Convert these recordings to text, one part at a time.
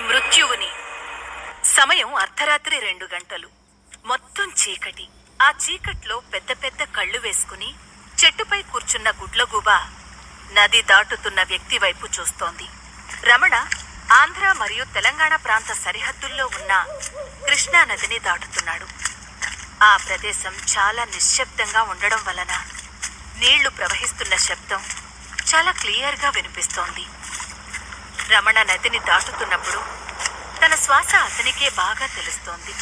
మృత్యువుని. సమయం అర్ధరాత్రి 2 గంటలు. మొత్తం చీకటి. ఆ చీకట్లో పెద్ద పెద్ద కళ్ళు వేసుకుని చెట్టుపై కూర్చున్న గుడ్లగూబ నది దాటుతున్న వ్యక్తి వైపు చూస్తోంది. రమణ ఆంధ్ర మరియు తెలంగాణ ప్రాంత సరిహద్దుల్లో ఉన్న కృష్ణా నదిని దాటుతున్నాడు. ఆ ప్రదేశం చాలా నిశ్శబ్దంగా ఉండడం వలన నీళ్లు ప్రవహిస్తున్న శబ్దం చాలా క్లియర్గా వినిపిస్తోంది. రమణ నదిని దాటుతున్నప్పుడు తన శ్వాస అతనికే బాగా తెలుస్తోంది.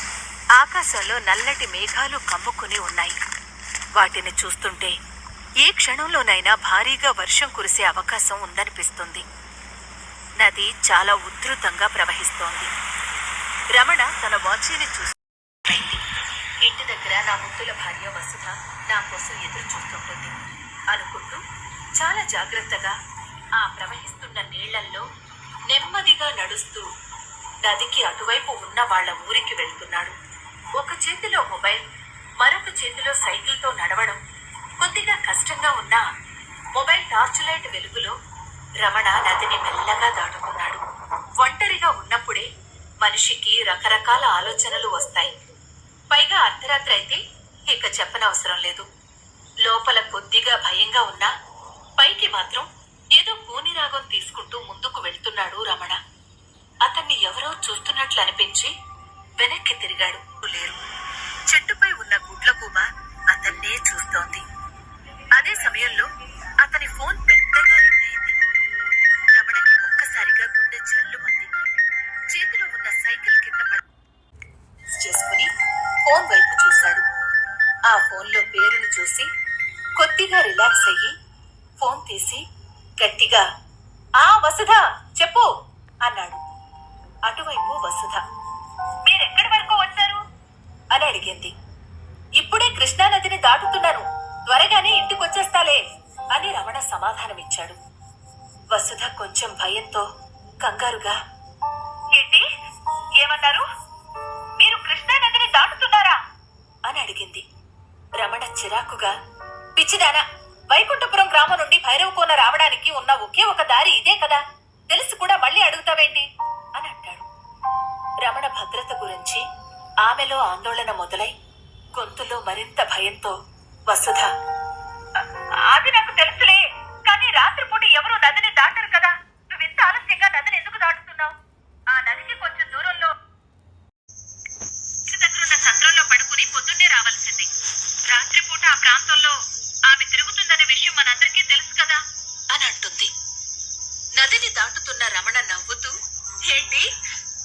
ఆకాశంలో నల్లటి మేఘాలు కమ్ముకుని ఉన్నాయి. వాటిని చూస్తుంటే ఏ క్షణంలోనైనా భారీగా వర్షం కురిసే అవకాశం ఉందనిపిస్తుంది. నది చాలా ఉధృతంగా ప్రవహిస్తోంది. రమణ తన వాచీని చూసి ఇంటి దగ్గర నా ముద్దుల భార్య వసుధ నా కోసం ఎదురు చూస్తుంటుంది అనుకుంటూ చాలా జాగ్రత్తగా ఆ ప్రవహిస్తున్న నీళ్లల్లో నెమ్మదిగా నడుస్తూ నదికి అటువైపు ఉన్న వాళ్ల ఊరికి వెళ్తున్నాడు. ఒక చేతిలో మొబైల్, మరొక చేతిలో సైకిల్తో నడవడం కొద్దిగా కష్టంగా ఉన్నా మొబైల్ టార్చ్ లైట్ వెలుగులో రమణ నదిని మెల్లగా దాటుకున్నాడు. ఒంటరిగా ఉన్నప్పుడే మనిషికి రకరకాల ఆలోచనలు వస్తాయి. పైగా అర్ధరాత్రి అయితే ఇక చెప్పనవసరం లేదు. లోపల కొద్దిగా భయంగా ఉన్నా పైకి మాత్రం ఏదో కూనిరాగం తీసుకుంటూ ముందుకు వెళ్తున్నాడు రమణ. అతన్ని ఎవరో చూస్తున్నట్లు అనిపించి వెనక్కి తిరిగాడు. లేరు. చెట్టుపై ఉన్న గుడ్లగూబ అతన్నే చూస్తోంది. అదే సమయంలో అతని ఫోన్ పెద్దగా రింగ్ అయింది. రమణకి ఒక్కసారిగా గుండె జల్లుమంది. చేతిలో ఉన్న సైకిల్ కింద చేసుకుని ఫోన్ వైపు చూశాడు. ఆ ఫోన్లో పేరును చూసి కొద్దిగా రిలాక్స్ అయ్యి ఫోన్ తీసి గట్టిగా వసుధ చెప్పు అన్నాడు. అటువైపు వసుధ మీరెక్కడి వరకు వచ్చారు అని అడిగింది. ఇప్పుడే కృష్ణా నదిని దాటుతున్నాను, త్వరగానే ఇంటికొచ్చేస్తాలే అని రమణ సమాధానమిచ్చాడు. వసుధ కొంచెం భయంతో కంగారుగా ఏంటి ఏమన్నారు, మీరు కృష్ణా నదిని దాటుతున్నారా అని అడిగింది. రమణ చిరాకుగా పిచ్చిదానా, వైకుంఠపురం గ్రామం నుండి భైరవకోన రావడానికి ఉన్న ఒకే ఒక దారి ఇదే కదా, తెలిసి కూడా మళ్ళీ అడుగుతావేంటి అని అంటాడు. రమణ భద్రత గురించి ఆమెలో ఆందోళన మొదలై గొంతులో మరింత భయంతో వసుధ అది నాకు తెలుసులే, కానీ రాత్రిపూట ఎవరు నదిని దాటరు కదా, నువ్వింత ఆలస్యంగా నదిని ఎందుకు దాటుతున్నావు? ఆ నదికి కొంచెం దూరంలో దగ్గరున్న సత్రంలో పడుకుని పొద్దున్నే రావాల్సింది. రాత్రిపూట ఆ ప్రాంతంలో ఆమె తిరుగుతుందనే విషయం మనందరికీ తెలుసు కదా అని అంటుంది. నదిని దాటుతున్న రమణ నవ్వుతూ ఏంటి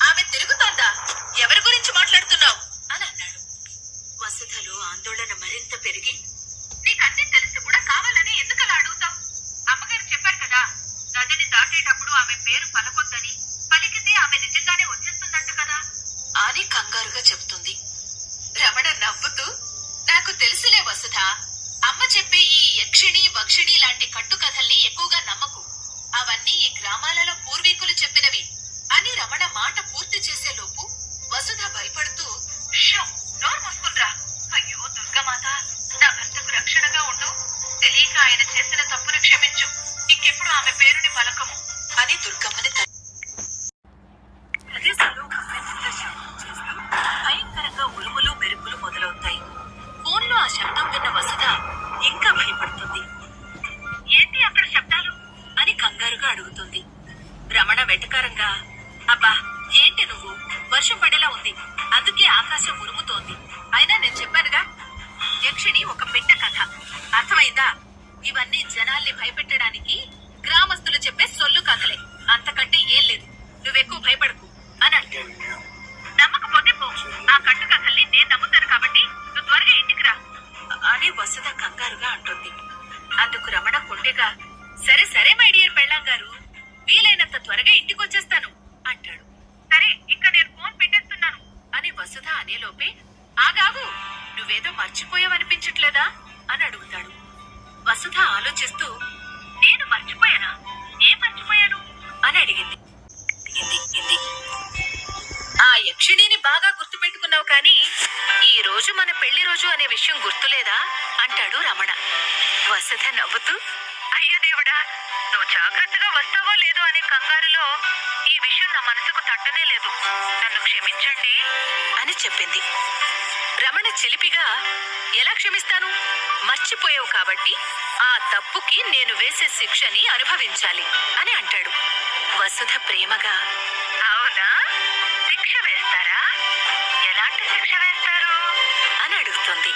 ఆమె తిరుగుతోందా, ఎవరి గురించి మాట్లాడుతున్నావు అని అన్నాడు. వసుధలో ఆందోళన మరింత పెరిగి నీకన్నీ తెలిసి కూడా కావాలని ఎందుకలా అడుగుతావు? అమ్మగారు చెప్పారు కదా, నదిని దాటేటప్పుడు ఆమె పేరు పలకొద్దని, పలికితే ఆమె నిజంగానే వచ్చేస్తుందంట కదా అని కంగారుగా చెబుతుంది. రమణ నవ్వుతూ నాకు తెలుసులే వసుధ, అమ్మ చెప్పే ఈ యక్షిణి వక్షిణి లాంటి కట్టుకథల్ని ఎక్కువగా నమ్మకు, అవన్నీ ఈ గ్రామాలలో పూర్వీకులు చెప్పినవి అని రమణ మాట పూర్తి చేసేలోపు వసుధ భయపడుతూ నోరు మూసుకున్రా, అయ్యో దుర్గమాత, నా భర్తకు రక్షణగా ఉండు, తెలియక ఆయన చేసిన తప్పును క్షమించు, ఇంకెప్పుడు ఆమె పేరుని పలకము అని దుర్గమ్మని ప్రదేశంలో చేస్తూ భయంకరంగా ఉరుములు మెరుపులు మొదలవుతాయి. ఫోన్లో ఆ శబ్దం విన్న వసుధ ఇంకా భయపడుతుంది. ఏంటి అక్కడ శబ్దాలు అని కంగారుగా అడుగుతుంది. రమణ వెటకారంగా అబ్బా ఏంటి నువ్వు, వర్షం పడేలా ఉంది, అందుకే ఆకాశం ఉరుముతోంది, అయినా నేను చెప్పానుగా యక్షిణి ఒక పిట్ట కథ, అర్థమైందా? ఇవన్నీ జనాల్ని భయపెట్టడానికి గ్రామస్తులు చెప్పే సొల్లు కథలే, అంతకంటే ఏం లేదు, నువ్వెక్కువ భయపడకు అని అంటాడు. నమ్మకపోతే పో, ఆ కట్టు కథల్ని నేను నమ్ముతాను కాబట్టి నువ్వు త్వరగా ఇంటికి రా అని వసుధ కంగారుగా అంటుంది. అందుకు రమణ కొంటెగా సరే సరే మై డియర్ పెళ్ళాం గారు, వీలైనంత త్వరగా ఇంటికొచ్చేస్తాను అంటాడు. సరే ఇంకా నేను ఫోన్ పెట్టేస్తున్నాను అని వసుధ అనేలోపే ఆగాగు, నువ్వేదో మర్చిపోయావనిపించట్లేదా అని అడుగుతాడు. వసుధ ఆలోచిస్తూ నేను మర్చిపోయానా, ఏం మర్చిపోయాను అని అడిగింది. ఆ యక్షిణిని బాగా గుర్తుపెట్టుకున్నావు, కానీ ఈ రోజు మన పెళ్లి రోజు అనే విషయం గుర్తులేదా అంటాడు రమణ. వసుధ నవ్వుతూ అయ్యో దేవుడా, నువ్వు జాగ్రత్తగా వస్తావో లేదో అనే కంగారులో ఈ విషయం నా మనసుకు తట్టనే లేదు. నన్ను క్షమించండి అని చెప్పింది. రమణ చిలిపిగా, ఎలా క్షమిస్తాను? మర్చిపోయావు కాబట్టి ఆ తప్పుకి నేను వేసే శిక్షని అనుభవించాలి అని అంటాడు. వసుధ ప్రేమగా, అవునా, శిక్ష వేస్తారా? ఎలాంటి శిక్ష వేస్తారు అని అడుగుతుంది.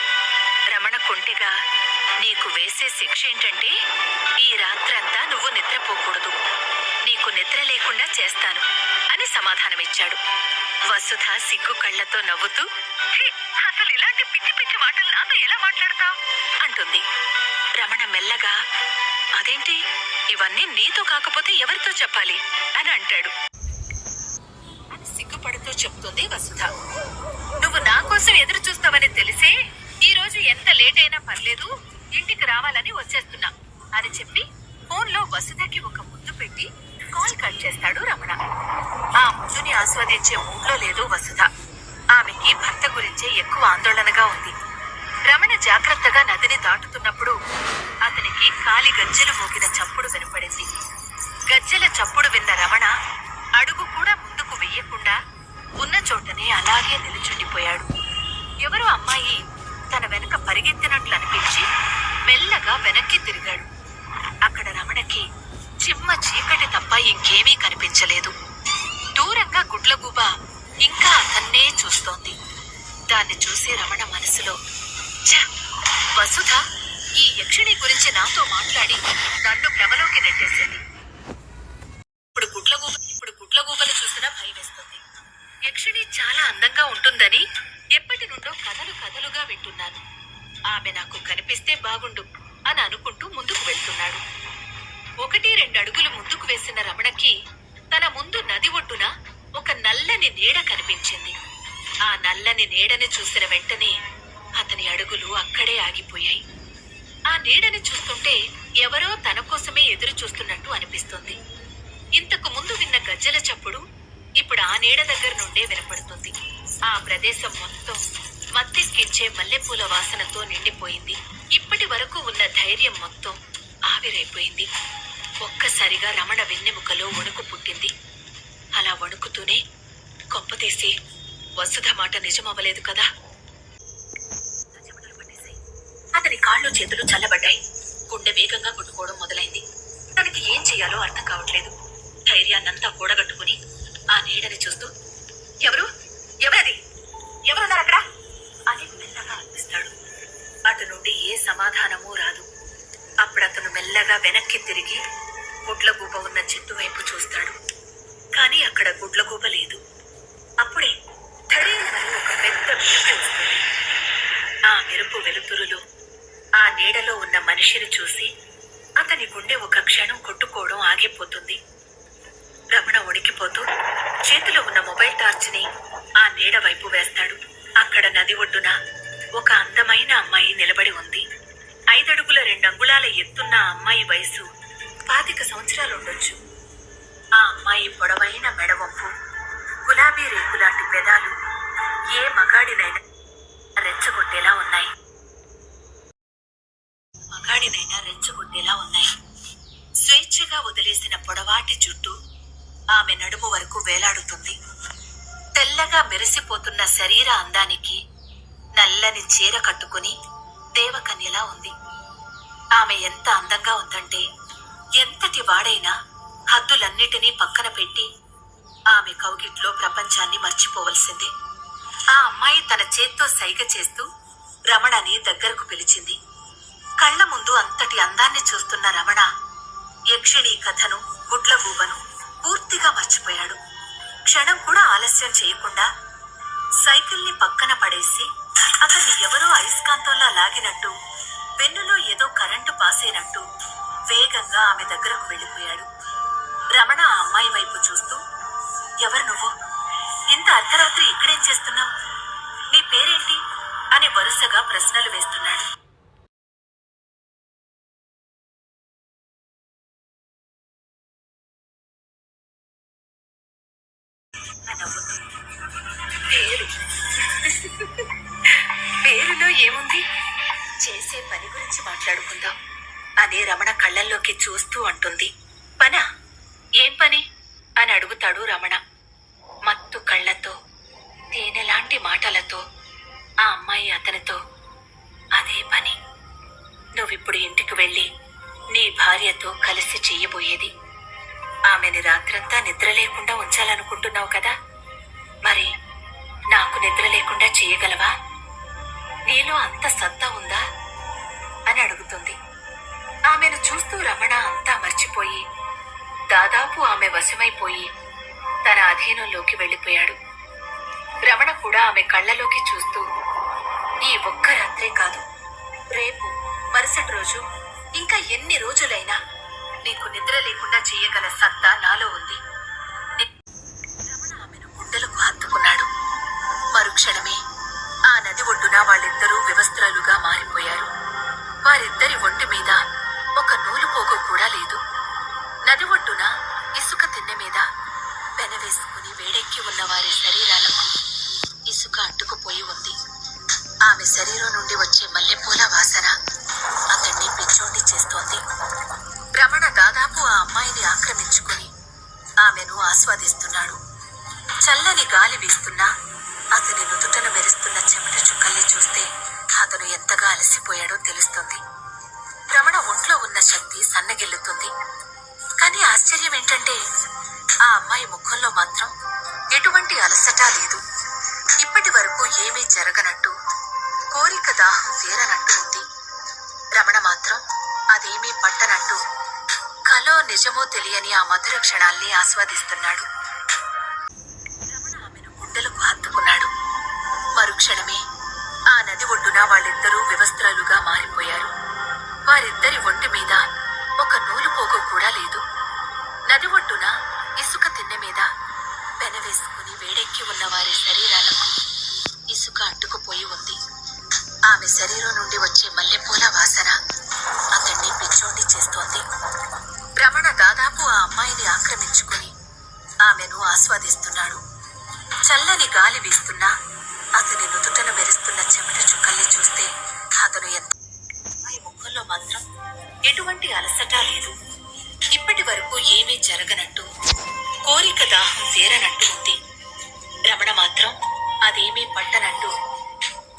రమణ కొంటెగా, నీకు వేసే శిక్ష ఏంటంటే ఈ రాత్రంతా నువ్వు నిద్రపోకూడదు. నీకు నిద్ర లేకుండా చేస్తాను అని సమాధానమిచ్చాడు. వసుధ సిగ్గు కళ్లతో నవ్వుతూ, అసలు ఇలాంటి పిచ్చి పిచ్చి మాటలు నాతో ఎలా మాట్లాడతావు అంటుంది. రమణ మెల్లగా, అదేంటి, ఇవన్నీ నీతో కాకపోతే ఎవరితో చెప్పాలి అని అంటాడు. అని సిగ్గుపడుతూ చెప్తుంది వసుధ. నువ్వు నా కోసం ఎదురు చూస్తావని తెలిసే ఈ రోజు ఎంత లేట్ అయినా పర్లేదు, ఇంటికి రావాలని వచ్చేస్తున్నా అని చెప్పి ఫోన్లో వసుధకి ఒక ముద్దు పెట్టి కాల్ కట్ చేస్తాడు రమణ. ఆ ముద్దుని ఆస్వాదించే మూడ్లో లేదు వసుధ. ఆమెకి భర్త గురించే ఎక్కువ ఆందోళనగా ఉంది. రమణ జాగ్రత్తగా నదిని దాటుతున్నప్పుడు అతనికి కాలి గజ్జెలు మోగిన చప్పుడు వినపడింది. గజ్జెల చప్పుడు విన్న రమణ అడుగు కూడా ముందుకు వెయ్యకుండా ఉన్న చోటనే అలాగే నిలుచుండిపోయాడు. ఎవరో అమ్మాయి తన వెనక పరిగెత్తినట్లు అనిపించి మెల్లగా వెనక్కి తిరిగాడు. అక్కడ రమణకి చిమ్మ చీకటి తప్ప ఇంకేమీ కనిపించలేదు. దూరంగా గుడ్లగూబ ఇంకా అతన్నే చూస్తోంది. దాన్ని చూసి రమణ మనసులో, ఛ, వసుధ ఈ యక్షిణి గురించి నాతో మాట్లాడి నన్ను భ్రమలోకి నెట్టేసింది. ఇప్పుడు గుడ్లగూబలు చూసినా భయం వేస్తుంది. యక్షిణి చాలా అందంగా ఉంటుందని ఎప్పటి నుండో కథలుగా వింటున్నాను. ఆమె నాకు కనిపిస్తే బాగుండు అని అనుకుంటూ ముందుకు వెళ్తున్నాడు. 1-2 అడుగులు ముందుకు వేసిన రమణకి తన ముందు నది ఒడ్డున ఒక నల్లని నీడ కనిపించింది. ఆ నల్లని నీడని చూసిన వెంటనే అతని అడుగులు అక్కడే ఆగిపోయాయి. ఆ నీడని చూస్తుంటే ఎవరో తన కోసమే ఎదురు చూస్తున్నట్టు అనిపిస్తుంది. ఇంతకు ముందు విన్న గజ్జెల చప్పుడు ఇప్పుడు ఆ నీడ దగ్గర నుండే వినపడుతుంది. ఆ ప్రదేశం మొత్తం మత్తెక్కించే మల్లెపూల వాసనతో నిండిపోయింది. ఇప్పటి వరకు ఉన్న ధైర్యం మొత్తం ఆవిరైపోయింది. ఒక్కసారిగా రమణ వెన్నెముకలో వణుకు పుట్టింది. అలా వణుకుతూనే, కొంపతీసి వసుధ మాట నిజమవ్వలేదు కదా. అతని కాళ్ళు చేతులు చల్లబడ్డాయి. గుండె వేగంగా కొట్టుకోవడం మొదలైంది. తనకి ఏం చేయాలో అర్థం కావట్లేదు. ధైర్యాన్నంతా కూడగట్టుకుని ఆ నీడని చూస్తూ, ఎవరది, ఎవరున్నారు అక్కడ అని మెల్లగా అనిపిస్తాడు. అటు నుండి ఏ సమాధానమూ రాదు. అప్పుడతను మెల్లగా వెనక్కి తిరిగి గుడ్లగూబ ఉన్న చెట్టు వైపు చూస్తాడు. కానీ అక్కడ గుడ్లగూబ లేదు. అప్పుడే ధడేమని ఒక పెద్ద మెరుపు వస్తుంది. ఆ మెరుపు వెలుతురులో ఆ నీడలో ఉన్న మనిషిని చూసి అతని గుండె ఒక క్షణం కొట్టుకోవడం ఆగిపోతుంది. రమణ వణికిపోతూ చేతిలో ఉన్న మొబైల్ టార్చ్ని ఆ నీడ వైపు వేస్తాడు. అక్కడ నది ఒడ్డున ఒక అందమైన అమ్మాయి నిలబడి ఉంది. 5 అడుగుల 2 అంగుళాల ఎత్తున్న ఆ అమ్మాయి వయసు 25 సంవత్సరాలుండొచ్చు. ఆ అమ్మాయి పొడవైన మెడవంపు, గులాబీ రేకులాంటి పెదాలు ఏ మగాడినైనా రెచ్చగొట్టేలా ఉన్నాయి. స్వేచ్ఛగా వదిలేసిన పొడవాటి జుట్టు ఆమె నడుము వరకు వేలాడుతుంది. తెల్లగా మెరిసిపోతున్న శరీర అందానికి నల్లని చీర కట్టుకుని దేవకన్యలా ఉంది. ఆమె ఎంత అందంగా ఉందంటే ఎంతటి వాడైనా హద్దులన్నిటినీ పక్కన పెట్టి ఆమె కౌగిట్లో ప్రపంచాన్ని మర్చిపోవలసిందే. ఆ అమ్మాయి తన చేత్తో సైగ చేస్తూ రమణని దగ్గరకు పిలిచింది. కళ్ల ముందు అంతటి అందాన్ని చూస్తున్న రమణ యక్షిణి కథను, గుడ్లగూబను పూర్తిగా మర్చిపోయాడు. క్షణం కూడా ఆలస్యం చేయకుండా సైకిల్ని పక్కన పడేసి అతన్ని ఎవరో అయస్కాంతంలా లాగినట్టు, వెన్నులో ఏదో కరెంటు పాసైనట్టు వేగంగా ఆమె దగ్గరకు వెళ్ళిపోయాడు. రమణ ఆ అమ్మాయి వైపు చూస్తూ, ఎవరు నువ్వు? ఇంత అర్ధరాత్రి ఇక్కడేం చేస్తున్నావు? నీ పేరేంటి అని వరుసగా ప్రశ్నలు వేస్తున్నాడు. పేరులో ఏముంది? చేసే పని గురించి మాట్లాడుకుందాం అని రమణ కళ్ళల్లోకి చూస్తూ అంటుంది. పనా? ఏం పని అని అడుగుతాడు రమణ. కళ్ళతో ఆ అమ్మాయి అతనితో అదే పని. నువ్విప్పుడు ఇంటికి వెళ్ళి నీ భార్యతో కలిసి చెయ్యబోయేది. ఆమెని రాత్రంతా నిద్ర లేకుండా ఉంచాలనుకుంటున్నావు కదా, మరి నాకు నిద్ర లేకుండా చెయ్యగలవా? నీలో అంత సత్తా ఉందా అని అడుగుతుంది. ఆమెను చూస్తూ రమణ అంతా మర్చిపోయి దాదాపు ఆమె వశమైపోయి తన అధీనంలోకి వెళ్ళిపోయాడు. రమణ కూడా ఆమె కళ్ళలోకి చూస్తూ, ఈ ఒక్క రాత్రే కాదు, రేపు, మరుసటి రోజు, ఇంకా ఎన్ని రోజులైనా నీకు నిద్ర లేకుండా చెయ్యగల సత్తా నాలో ఉంది. రమణ ఆమెను గుండెలకు హత్తుకున్నాడు. మరుక్షణమే ఆ నది ఒడ్డున వాళ్ళిద్దరూ వివస్త్రాలుగా మారిపోయారు. వారిద్దరి ఒంటి మీద ఒక నూలు పోగు కూడా లేదు. నది ఒడ్డున ఇసుక తిన్నె మీద పెనవేసుకుని వేడెక్కి ఉన్న వారి శరీరాలకు ఇసుక అంటుకుపోయి ఉంది. ఆమె శరీరం నుండి వచ్చే మల్లెపూల వాసన అతన్ని పిచ్చోండి చేస్తోంది. రమణ దాదాపు ఆ అమ్మాయిని ఆక్రమించుకుని ఆమెను ఆస్వాదిస్తున్నాడు. చల్లని గాలి వీస్తున్నా అతని నుదుటను మెరుస్తున్న చెమట చుక్కల్ని చూస్తే అతను ఎంతగా అలసిపోయాడో తెలుస్తుంది. రమణ ఒంట్లో ఉన్న శక్తి సన్నగిల్లుతుంది. కానీ ఆశ్చర్యం ఏంటంటే ఆ అమ్మాయి ముఖంలో మాత్రం ఎటువంటి అలసట లేదు. ఇప్పటి వరకు ఏమీ జరగనట్టు, కోరిక దాహం తీరనట్టు ఉంది. రమణ మాత్రం అదేమీ పట్టనట్టు కలో నిజమో తెలియని ఆ మధుర క్షణాల్ని ఆస్వాదిస్తున్నాడు. రమణ ఆమెను గుండెలకు హత్తుకున్నాడు. మరుక్షణమే ఆ నది ఒడ్డున వాళ్ళిద్దరూ వివస్త్రాలుగా మారిపోయారు. వారిద్దరి ఒంటి మీద ఒక నూలు పోగు కూడా లేదు. నది ఒడ్డున ఇసుక తిన్నె మీద పెనవేసుకుని వేడెక్కి ఉన్న వారి శరీరాలకు ఇసుక అంటుకుపోయి ఉంది. ఆమె శరీరం నుండి వచ్చే మల్లెపూల వాసన అతన్ని పిచ్చోండి చేస్తోంది. రమణ దాదాపు ఆ అమ్మాయిని ఆక్రమించుకుని ఆమెను ఆస్వాదిస్తున్నాడు. చల్లని గాలి వీస్తున్నా అతని నుదుటను మెరుస్తున్న చెమట చుక్కల్ని చూస్తే అతను అమ్మాయి ముఖంలో మాత్రం ఎటువంటి అలసట లేదు. ఇప్పటి వరకు ఏమీ జరగనట్టు, కోరిక దాహం తీరనట్టు ఉంది. రమణ మాత్రం అదేమీ పట్టనట్టు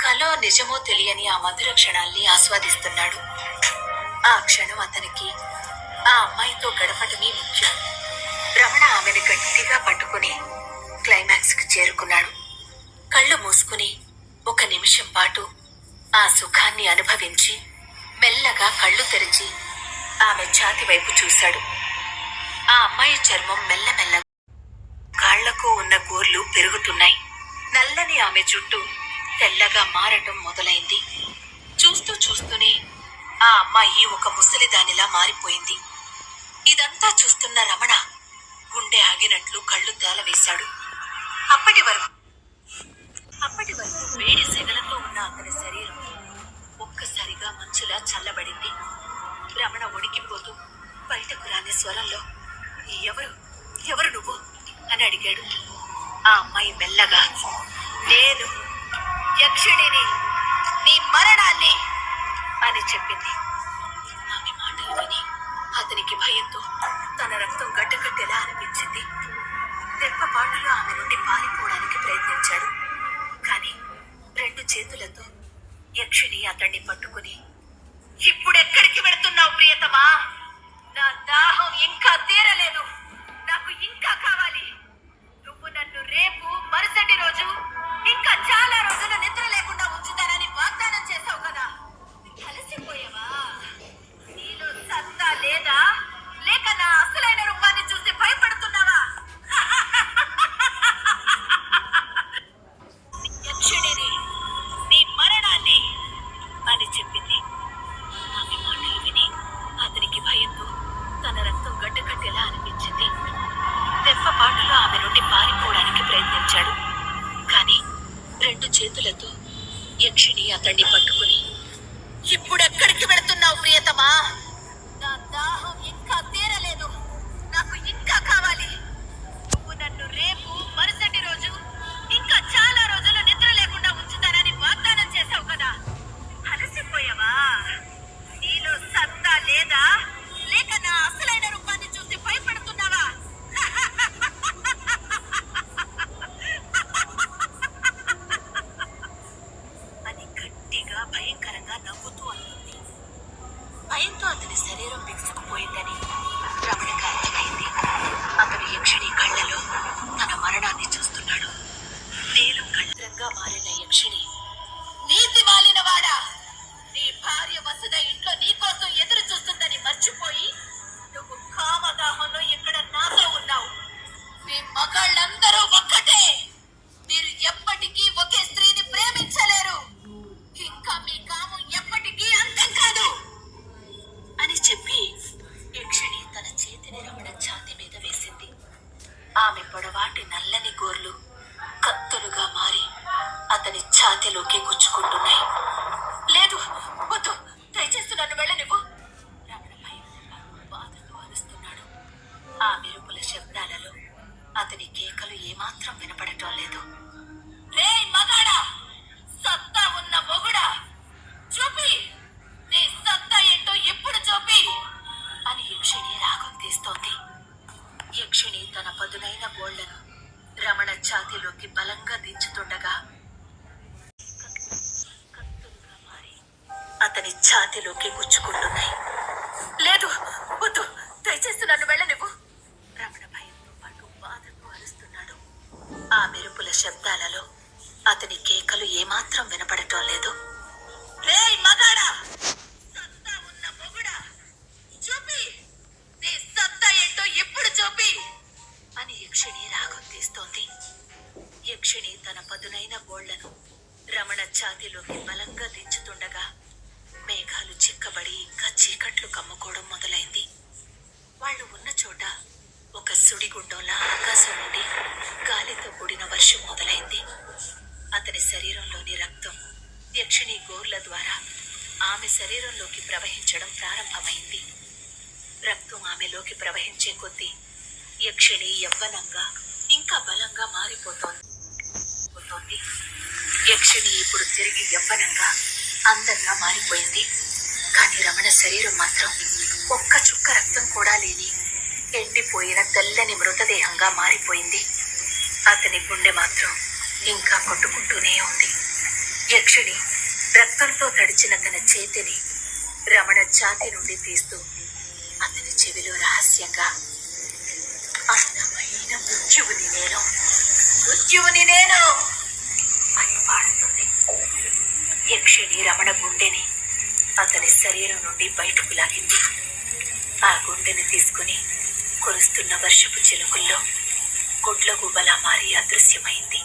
కలో నిజమో తెలియని ఆ మధుర క్షణాల్ని ఆస్వాదిస్తున్నాడు. ఆ క్షణం అతనికి ఆ అమ్మాయితో గడపటమే ముఖ్యం. రమణ ఆమెను గట్టిగా పట్టుకుని క్లైమాక్స్ కి చేరుకున్నాడు. కళ్ళు మూసుకుని ఒక నిమిషం పాటు ఆ సుఖాన్ని అనుభవించి మెల్లగా కళ్ళు తెరిచి ఆమె ఛాతి వైపు చూశాడు. ఆ అమ్మాయి చర్మం మెల్లమెల్లగా, కాళ్లకు ఉన్న గోర్లు పెరుగుతున్నాయి. నల్లని ఆమె జుట్టు తెల్లగా మారటం మొదలైంది. చూస్తూ చూస్తూనే ఆ అమ్మాయి ఒక ముసలిదానిలా మారిపోయింది. ఇదంతా చూస్తున్న రమణ గుండె ఆగినట్లు కళ్ళు తేలవేశాడు. అప్పటి వరకు వేడి సెగలతో ఉన్న అతని శరీరం ఒక్కసారిగా మంచులా చల్లబడింది. రమణ వణికిపోతూ బయటకు రాని స్వరంలో, ఎవరు ఎవరు నువ్వు అని అడిగాడు. ఆ అమ్మాయి మెల్లగా, నేను యక్షిణిని, నీ మరణాన్ని అని చెప్పింది. ఆమె మాటలు విని అతనికి భయంతో తన రక్తం గడ్డకట్టేలా అనిపించింది. రెప్పపాటులో ఆమె నుండి పారిపోవడానికి ప్రయత్నించాడు. కానీ రెండు చేతులతో యక్షిణి అతన్ని పట్టుకుని, ఇప్పుడెక్కడికి వెళుతున్నావు ప్రియతమా? నా దాహం ఇంకా తీరలేదు, నాకు ఇంకా కావాలి. నువ్వు నన్ను రేపు, మరుసటి రోజు, ఇంకా చాలా రోజులు నిద్ర లేకుండా ఉంచుతానని వాగ్దానం చేశావు కదా, కలిసిపోయావా? నీలో సత్తా లేదా, లేక నా అసలైన రూపాన్ని చూసి భయపడుతున్నావా? యక్షిణిని, నీ మరణాన్ని అని చెప్పింది. ఆమె మాటలు విని అతనికి భయంతో తన రక్తం గడ్డకట్టేలా అనిపించింది. రెప్పపాటులో ఆమె నుండి పారిపోవడానికి ప్రయత్నించాడు. కానీ రెండు చేతులతో యక్షిణి అతన్ని పట్టుకుని, ఇప్పుడెక్కడికి వెళుతున్నావు ప్రియతమా? నా దాహం ఇంకా తీరలేదు, నాకు ఇంకా కావాలి. నువ్వు నన్ను రేపు, మరుసటి రోజు, ఇంకా చాలా రోజులు నిద్ర లేకుండా ఉంచుతానని వాగ్దానం చేశావు కదా, అలసిపోయావా? నీలో సత్తా లేదా, లేక నా అసలైన రూపాన్ని చూసి భయపడుతున్నావా? ఛాతీలోకి గుచ్చుకుంటున్నాయి. లేదు, వద్దు, దయచేసి నన్ను వెళ్ళనివ్వు. రమణ భయంగా బాధతో అరుస్తున్నాడు. ఆ మెరుపుల శబ్దాలలో అతని కేకలు ఏమాత్రం వినపడటం లేదు. రేయ్ మగాడా, సత్తా ఉన్న మొగుడా, చూపి నీ సత్తా ఏంటో ఇప్పుడు చూపి అని యక్షిణి రాగం తీస్తోంది. యక్షిణి తన పదునైన గోళ్లను రమణ ఛాతీలోకి బలంగా దించుతుండగా కత్తులుగా మారి అతని ఛాతీలోకి గుచ్చుకుంటున్నాయి. లేదు, వద్దు, దయచేసి నన్ను వెళ్ళనివ్వు. రమణ భయంతో పాటు బాధతో అరుస్తున్నాడు. ఆ మెరుపుల శబ్దాలలో అతని కేకలు ఏమాత్రం వినపడటం లేదు. రేయ్ మగాడా, సత్తా ఉన్న మొగుడా, చూపి నీ సత్తా ఏంటో ఇప్పుడు చూపి అని యక్షిణి రాగం తీస్తోంది. యక్షిణి తన పదునైన గోళ్లను రమణ ఛాతీలోకి బలంగా దించుతుండగా మేఘాలు చిక్కబడి ఇంకా చీకట్లు కమ్ముకోవడం మొదలైంది. వాళ్ళు ఉన్న చోట ఒక సుడిగుండంలా ఆకాశం నుండి గాలితో కూడిన వర్షం మొదలైంది. అతని శరీరంలోని రక్తం యక్షిణి గోర్ల ద్వారా ఆమె శరీరంలోకి ప్రవహించడం ప్రారంభమైంది. రక్తం ఆమెలోకి ప్రవహించే కొద్దీ యక్షిణి యవ్వనంగా ఇంకా బలంగా మారిపోతోంది. యక్షిణి ఇప్పుడు తిరిగి యవ్వనంగా అందంగా మారిపోయింది. కానీ రమణ శరీరం మాత్రం ఒక్క చుక్క రక్తం కూడా లేని ఎండిపోయిన తెల్లని మృతదేహంగా మారిపోయింది. అతని గుండె మాత్రం ఇంకా కొట్టుకుంటూనే ఉంది. యక్షిణి రక్తంతో తడిచిన తన చేతిని రమణ ఛాతీ నుండి తీస్తూ అతని చెవిలో రహస్యంగా, అందమైన మృత్యువుని నేను, మృత్యువుని నేను అని పాడుతుంది. యక్షిణి రమణ గుండెని అతని శరీరం నుండి బయటకు లాగింది. ఆ గుండెని తీసుకుని కురుస్తున్న వర్షపు చిలుకుల్లో గుడ్ల గుబలా మారి అదృశ్యమైంది.